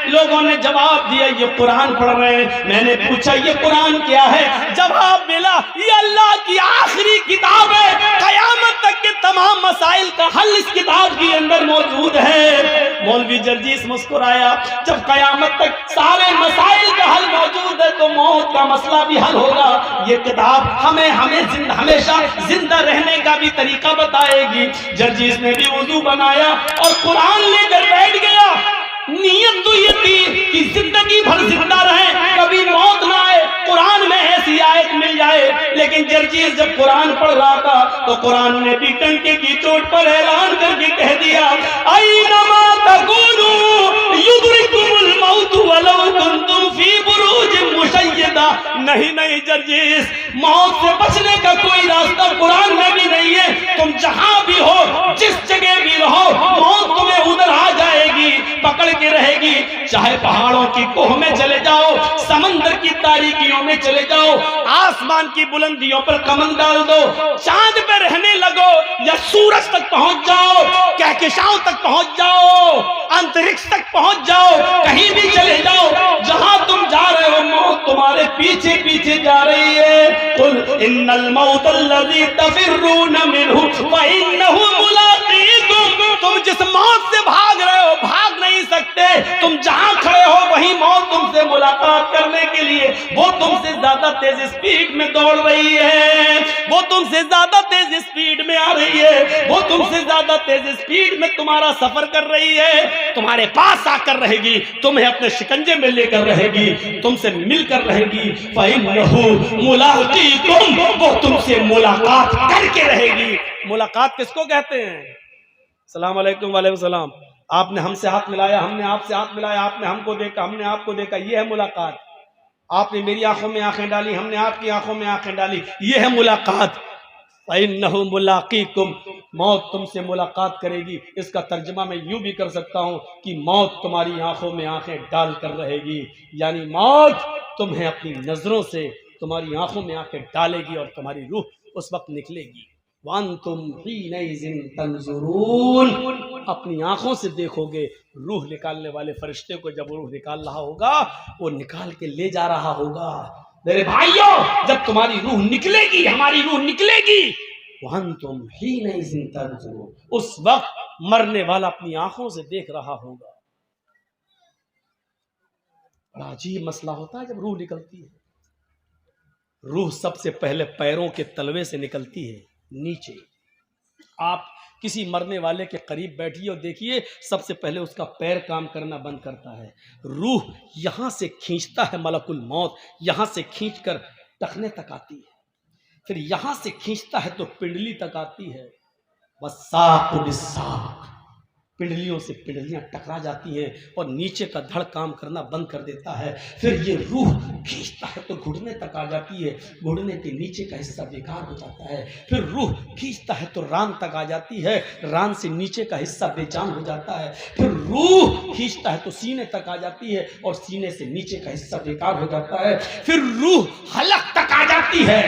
لوگوں نے جواب دیا یہ قرآن پڑھ رہے ہیں. میں نے پوچھا یہ قرآن کیا ہے؟ جواب ملا یہ اللہ کی آخری کتاب ہے، قیامت تک کے تمام مسائل کا حل اس کتاب کے اندر موجود ہے. مولوی جرجیس مسکرایا، جب قیامت تک سارے مسائل کا حل موجود ہے تو موت کا مسئلہ بھی حل ہوگا. یہ کتاب ہمیں ہمیشہ زندہ رہنے کا بھی طریقہ بتائے گی. جرجیس نے بھی وضو بنایا اور قرآن لے کر بیٹھ گیا. نیت تو یہ تھی کہ زندگی بھر زندہ رہیں، کبھی موت نہ آئے، قرآن میں ایسی آیت مل جائے. لیکن جرجیس جب قرآن پڑھ رہا تھا تو قرآن نے بھی ڈنکے کی چوٹ پر اعلان کر کے کہہ دیا اینما تکونوا یدرککم الموت ولو کنتم فی بروج مشیدہ. نہیں جرجیس، موت سے بچنے کا کوئی راستہ قرآن میں بھی نہیں ہے. تم جہاں بھی ہو، جس جگہ بھی رہو، موت تمہیں ادھر آ جائے گی، پکڑ کے رہے گی. چاہے پہاڑوں کی کوہ میں چلے جاؤ، سمندر کی تاریکیوں میں چلے جاؤ، آسمان کی بلندیوں پر کمند ڈال دو، چاند پہ رہنے لگو یا سورج تک پہنچ جاؤ، کہکشاؤں تک پہنچ جاؤ، انترکش تک پہنچ جاؤ، کہیں بھی چلے جاؤ، جہاں تم جا رہے ہو موت تمہارے پیچھے پیچھے جا رہی ہے. قل ان الموت الذی تفرون منہ فانہ ملاقیکم. تم جس موت سے بھاگ رہے ہو بھاگ نہیں سکتے. تم جہاں کھڑے ہو وہی موت تم سے ملاقات کرنے کے لیے وہ تم سے زیادہ تیز اسپیڈ میں دوڑ رہی ہے، وہ تم سے زیادہ تیز اسپیڈ میں آ رہی ہے، وہ تم سے زیادہ تیز اسپیڈ میں تمہارا سفر کر رہی ہے. تمہارے پاس آ کر رہے گی، تمہیں اپنے شکنجے میں لے کر رہے گی، تم سے مل کر رہے گی. فَإِنَّهُ مُلَاقِيكُمْ. وہ تم سے ملاقات کر کے رہے گی. ملاقات کس کو کہتے ہیں؟ السلام علیکم. وعلیکم السلام. آپ نے ہم سے ہاتھ ملایا، ہم نے آپ سے ہاتھ ملایا، آپ نے ہم کو دیکھا، ہم نے آپ کو دیکھا، یہ ہے ملاقات. آپ نے میری آنکھوں میں آنکھیں ڈالی، ہم نے آپ کی آنکھوں میں آنکھیں ڈالی، یہ ہے ملاقات. فَإِنَّهُ مُلَاقِيكُمْ. موت تم سے ملاقات کرے گی. اس کا ترجمہ میں یوں بھی کر سکتا ہوں کہ موت تمہاری آنکھوں میں آنکھیں ڈال کر رہے گی، یعنی موت تمہیں اپنی نظروں سے تمہاری آنکھوں میں آنکھیں ڈالے گی اور تمہاری روح اس وقت نکلے گی. وَأَنْتُمْ حِينَئِذٍ تَنْظُرُونَ. اپنی آنکھوں سے دیکھو گے. روح نکالنے والے فرشتے کو جب روح نکال رہا ہوگا وہ نکال کے لے جا رہا ہوگا. میرے بھائیوں، جب تمہاری روح نکلے گی، ہماری روح نکلے گی، وَأَنْتُمْ حِينَئِذٍ تَنْظُرُونَ. اس وقت مرنے والا اپنی آنکھوں سے دیکھ رہا ہوگا. بڑا عجیب مسئلہ ہوتا ہے جب روح نکلتی ہے. روح سب سے پہلے پیروں کے تلوے سے نکلتی ہے نیچے. آپ کسی مرنے والے کے قریب بیٹھیے اور دیکھیے سب سے پہلے اس کا پیر کام کرنا بند کرتا ہے. روح یہاں سے کھینچتا ہے ملک الموت، یہاں سے کھینچ کر ٹخنے تک آتی ہے، پھر یہاں سے کھینچتا ہے تو پنڈلی تک آتی ہے. والساق بالساق. پنڈلیوں سے پنڈلیاں ٹکرا جاتی ہیں اور نیچے کا دھڑ کام کرنا بند کر دیتا ہے. پھر یہ روح کھینچتا ہے تو گھٹنے تک آ جاتی ہے، گھٹنے کے نیچے کا حصہ بیکار ہو جاتا ہے. پھر روح کھینچتا ہے تو ران تک آ جاتی ہے، ران سے نیچے کا حصہ بے جان ہو جاتا ہے. پھر روح کھینچتا ہے تو سینے تک آ جاتی ہے اور سینے سے نیچے کا حصہ بیکار ہو جاتا ہے. پھر روح حلق تک آ جاتی ہے،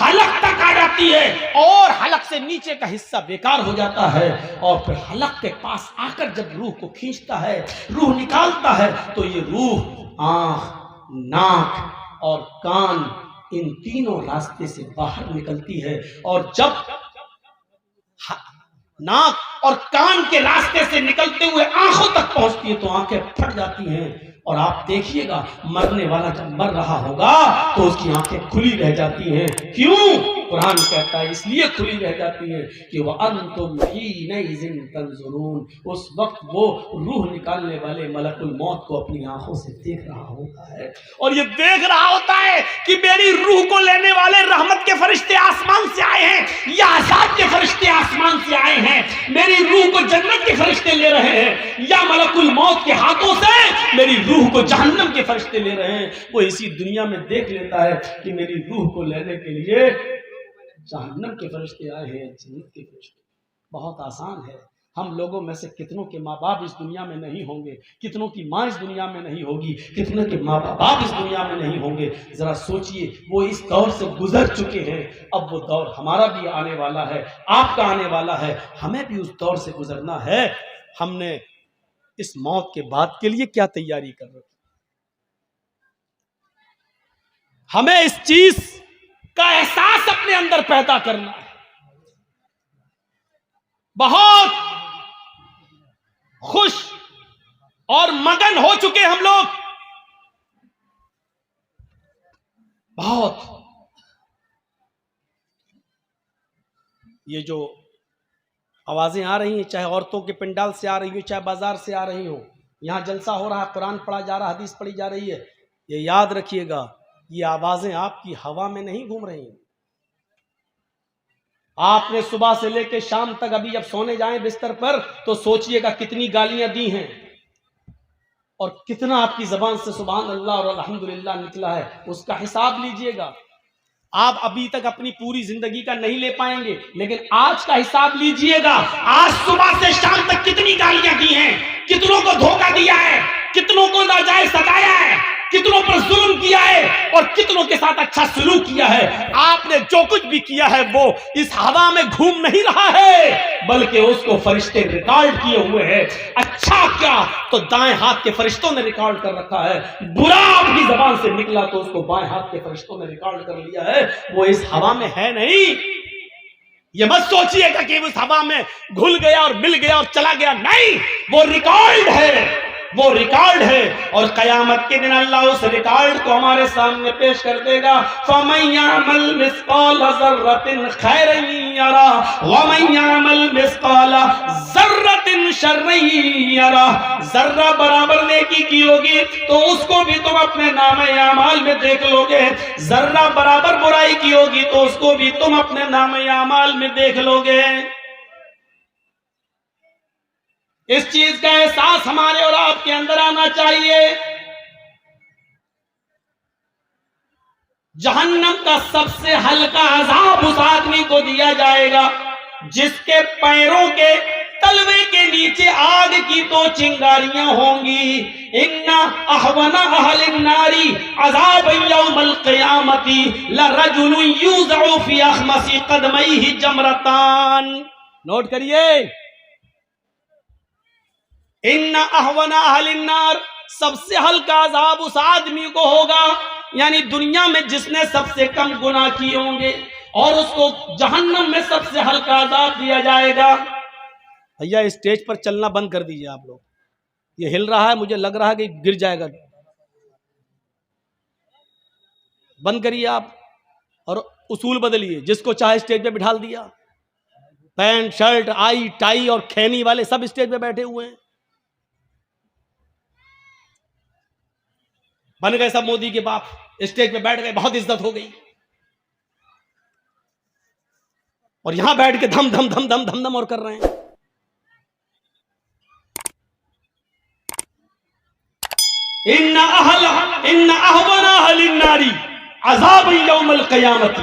حلق تک آ جاتی ہے اور حلق سے نیچے کا حصہ بیکار ہو جاتا ہے. اور پھر حلق کے پاس آ کر جب روح کو کھینچتا ہے، روح نکالتا ہے تو یہ روح آنکھ، ناک اور کان ان تینوں راستے سے باہر نکلتی ہے. اور جب ناک اور کان کے راستے سے نکلتے ہوئے آنکھوں تک پہنچتی ہے تو آنکھیں پھٹ جاتی ہیں. اور آپ دیکھیے گا مرنے والا جب مر رہا ہوگا تو اس کی آنکھیں کھلی رہ جاتی ہیں. کیوں؟ قرآن کہتا ہے اس لیے کھلی رہ جاتی ہے کہ وَأَنْتُمْ حِينَئِذٍ تَنْظُرُونَ. اس وقت وہ روح نکالنے والے ملک الموت کو اپنی آنکھوں سے دیکھ رہا ہوتا ہے اور یہ دیکھ رہا ہوتا ہے کہ میری روح کو لینے والے رحمت کے فرشتے آسمان سے آئے ہیں یا عذاب کے فرشتے آسمان سے آئے ہیں. میری روح کو جنت کے فرشتے لے رہے ہیں یا ملک الموت کے ہاتھوں سے میری روح کو جہنم کے فرشتے لے رہے ہیں. وہ اسی دنیا میں دیکھ لیتا ہے کہ میری روح کو لینے کے لیے جہنم کے فرشتے آئے ہیں، جنت کے فرشتے. بہت آسان ہے. ہم لوگوں میں سے کتنوں کے ماں باپ اس دنیا میں نہیں ہوں گے، کتنوں کی ماں اس دنیا میں نہیں ہوگی، کتنے کے ماں باپ اس دنیا میں نہیں ہوں گے. ذرا سوچئے وہ اس دور سے گزر چکے ہیں، اب وہ دور ہمارا بھی آنے والا ہے، آپ کا آنے والا ہے. ہمیں بھی اس دور سے گزرنا ہے. ہم نے اس موت کے بعد کے لیے کیا تیاری کر رہے ہو؟ ہمیں اس چیز کا احساس اپنے اندر پیدا کرنا ہے. بہت خوش اور مگن ہو چکے ہم لوگ، بہت. یہ جو آوازیں آ رہی ہیں، چاہے عورتوں کے پنڈال سے آ رہی ہو، چاہے بازار سے آ رہی ہو، یہاں جلسہ ہو رہا ہے، قرآن پڑھا جا رہا ہے، حدیث پڑھی جا رہی ہے، یہ یاد رکھیے گا یہ آوازیں آپ کی ہوا میں نہیں گھوم رہی ہیں. آپ نے صبح سے لے کے شام تک ابھی جب سونے جائیں بستر پر تو سوچئے گا کتنی گالیاں دی ہیں اور کتنا آپ کی زبان سے سبحان اللہ اور الحمدللہ نکلا ہے، اس کا حساب لیجئے گا. آپ ابھی تک اپنی پوری زندگی کا نہیں لے پائیں گے، لیکن آج کا حساب لیجئے گا. آج صبح سے شام تک کتنی گالیاں دی ہیں، کتنوں کو دھوکہ دیا ہے، کتنوں کو ناجائز ستایا ہے، کتنوں پر ظلم کیا ہے اور کتنوں کے ساتھ اچھا سلوک کیا ہے. آپ نے جو کچھ بھی کیا ہے وہ اس ہوا میں گھوم نہیں رہا ہے، بلکہ اس کو فرشتے ریکارڈ کیے ہوئے ہیں. اچھا کیا تو دائیں ہاتھ کے فرشتوں نے ریکارڈ کر رکھا ہے، برا آپ کی زبان سے نکلا تو اس کو بائیں ہاتھ کے فرشتوں نے ریکارڈ کر لیا ہے. وہ اس ہوا میں ہے نہیں. یہ مت سوچئے گا کہ اس ہوا میں گھل گیا اور مل گیا اور چلا گیا، نہیں، وہ ریکارڈ ہے، وہ ریکارڈ ہے. اور قیامت کے دن اللہ اس ریکارڈ کو ہمارے سامنے پیش کر دے گا. فَمَن يَعْمَلْ مِثْقَالَ ذَرَّةٍ خَيْرًا يَرَهُ وَمَن يَعْمَلْ مِثْقَالَ ذَرَّةٍ شَرًّا يَرَهُ. ذرہ برابر نیکی کی ہوگی تو اس کو بھی تم اپنے نامہ اعمال میں دیکھ لو گے، ذرہ برابر برائی کی ہوگی تو اس کو بھی تم اپنے نامہ اعمال میں دیکھ لو گے. اس چیز کا احساس ہمارے اور آپ کے اندر آنا چاہیے. جہنم کا سب سے ہلکا عذاب اس آدمی کو دیا جائے گا جس کے پیروں کے تلوے کے نیچے آگ کی 2 چنگاریاں ہوں گی. ان احون اہل النار عذاب یوم القیامت لرجل یوضع فی اخمص قدمیہ جمرتان. نوٹ کریے، ان احون اہل النار، سب سے ہلکا عذاب اس آدمی کو ہوگا، یعنی دنیا میں جس نے سب سے کم گناہ کیے ہوں گے، اور اس کو جہنم میں سب سے ہلکا عذاب دیا جائے گا. بھیا اسٹیج پر چلنا بند کر دیجئے آپ لوگ، یہ ہل رہا ہے، مجھے لگ رہا ہے کہ گر جائے گا. بند کریے آپ اور اصول بدلیے. جس کو چاہے اسٹیج پہ بٹھال دیا، پینٹ شرٹ آئی ٹائی اور کھینی والے سب اسٹیج پہ بیٹھے ہوئے ہیں. بن گئے سب مودی کے باپ، اسٹیج پہ بیٹھ گئے، بہت عزت ہو گئی، اور یہاں بیٹھ کے دھم دھم دھم دھم دھم دھم اور کر رہے ہیں. ان احون اہل النار عذاب یوم القیامت،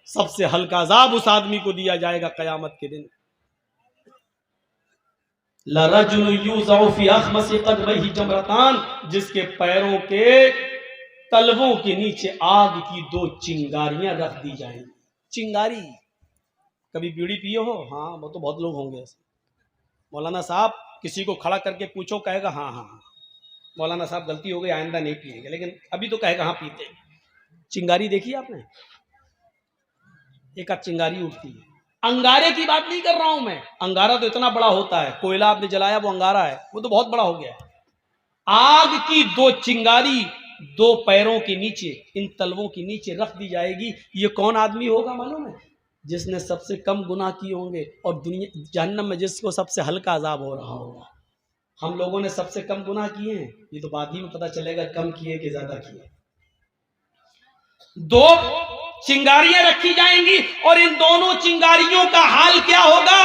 سب سے ہلکا عذاب اس آدمی کو دیا جائے گا قیامت کے دن. لرجل یوضع فی اخمص قدمیہ جمرتان، جس کے پیروں کے تلووں کے نیچے آگ کی 2 چنگاریاں رکھ دی جائیں گی. چنگاری، کبھی بیڑی پیے ہو؟ ہاں وہ تو بہت لوگ ہوں گے ایسے. مولانا صاحب کسی کو کھڑا کر کے پوچھو کہے گا ہاں ہاں ہاں مولانا صاحب غلطی ہو گئی آئندہ نہیں پیئیں گے، لیکن ابھی تو کہے گا ہاں پیتے. چنگاری دیکھی آپ نے؟ ایک آدھ چنگاری اٹھتی ہے. انگارے کی بات نہیں کر رہا ہوں میں، انگارہ تو اتنا بڑا ہوتا ہے، کوئلہ آپ نے جلایا وہ انگارہ ہے، وہ تو بہت بڑا ہو گیا ہے. آگ کی 2 چنگاری 2 پیروں کے نیچے، ان تلووں کے نیچے رکھ دی جائے گی. یہ کون آدمی ہوگا معلوم ہے؟ جس نے سب سے کم گناہ کیے ہوں گے، اور دنیا جہنم میں جس کو سب سے ہلکا عذاب ہو رہا ہوگا. ہم لوگوں نے سب سے کم گناہ کیے ہیں، یہ تو بعد ہی میں پتہ چلے گا کم کیے کہ زیادہ کیے. 2 چنگاریاں رکھی جائیں گی، اور ان دونوں چنگاریوں کا حال کیا ہوگا؟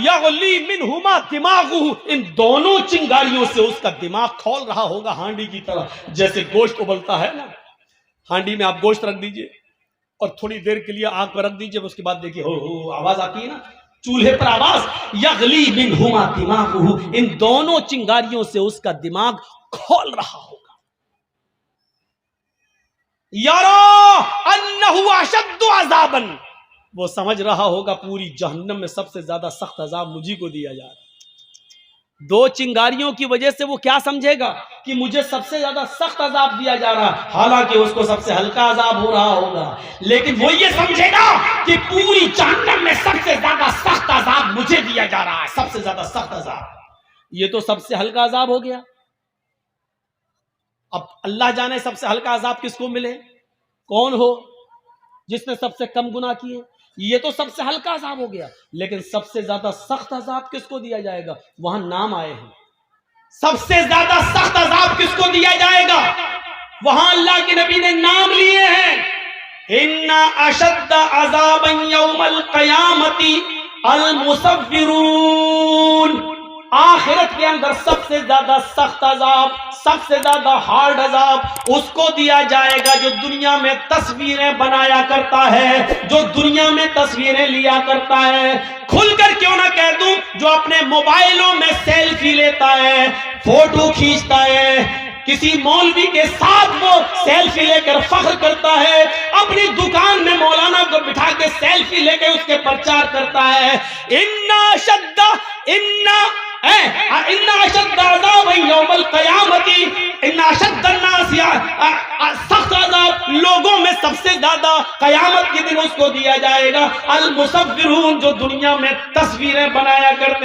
یغلی منہما دماغہ، ان دونوں چنگاریوں سے اس کا دماغ کھول رہا ہوگا ہانڈی کی طرح. جیسے گوشت ابلتا ہے نا، ہانڈی میں آپ گوشت رکھ دیجئے اور تھوڑی دیر کے لیے آگ پر رکھ دیجئے، اس کے بعد دیکھیے ہو ہو آواز آتی ہے نا چولہے پر آواز. یغلی منہما دماغہ، ان دونوں چنگاریوں سے اس کا دماغ کھول رہا ہوگا. یرا انہ اشد عذابا، وہ سمجھ رہا ہوگا پوری جہنم میں سب سے زیادہ سخت عذاب مجھی کو دیا جا رہا ہے. دو چنگاریوں کی وجہ سے وہ کیا سمجھے گا کہ مجھے سب سے زیادہ سخت عذاب دیا جا رہا، حالانکہ اس کو سب سے ہلکا عذاب ہو رہا ہوگا، لیکن وہ یہ سمجھے گا کہ پوری جہنم میں سب سے زیادہ سخت عذاب مجھے دیا جا رہا ہے، سب سے زیادہ سخت عذاب، یہ تو سب سے ہلکا عذاب ہو گیا۔ اب اللہ جانے سب سے ہلکا عذاب کس کو ملے، کون ہو جس نے سب سے کم گناہ کیے، یہ تو سب سے ہلکا عذاب ہو گیا، لیکن سب سے زیادہ سخت عذاب کس کو دیا جائے گا، وہاں نام آئے ہیں، سب سے زیادہ سخت عذاب کس کو دیا جائے گا، وہاں اللہ کے نبی نے نام لیے ہیں، ان اشد عذابا یوم القیامت المصورون، آخرت کے اندر سب سے زیادہ سخت عذاب، سب سے زیادہ ہارڈ عذاب اس کو دیا جائے گا جو دنیا میں تصویریں بنایا کرتا ہے، جو دنیا میں تصویریں لیا کرتا ہے، کھل کر کیوں نہ کہہ دوں، جو اپنے موبائلوں میں سیلفی لیتا ہے، فوٹو کھینچتا ہے، کسی مولوی کے ساتھ وہ سیلفی لے کر فخر کرتا ہے، اپنی دکان میں مولانا کو بٹھا کے سیلفی لے کے اس کے پرچار کرتا ہے، ان اشد عذاب یوم القیامت، ان اشد الناس، سخت عذاب لوگوں میں سب سے زیادہ قیامت کے دن اس کو دیا جائے گا، المصورون، جو دنیا میں تصویریں بنایا کرتے ہیں۔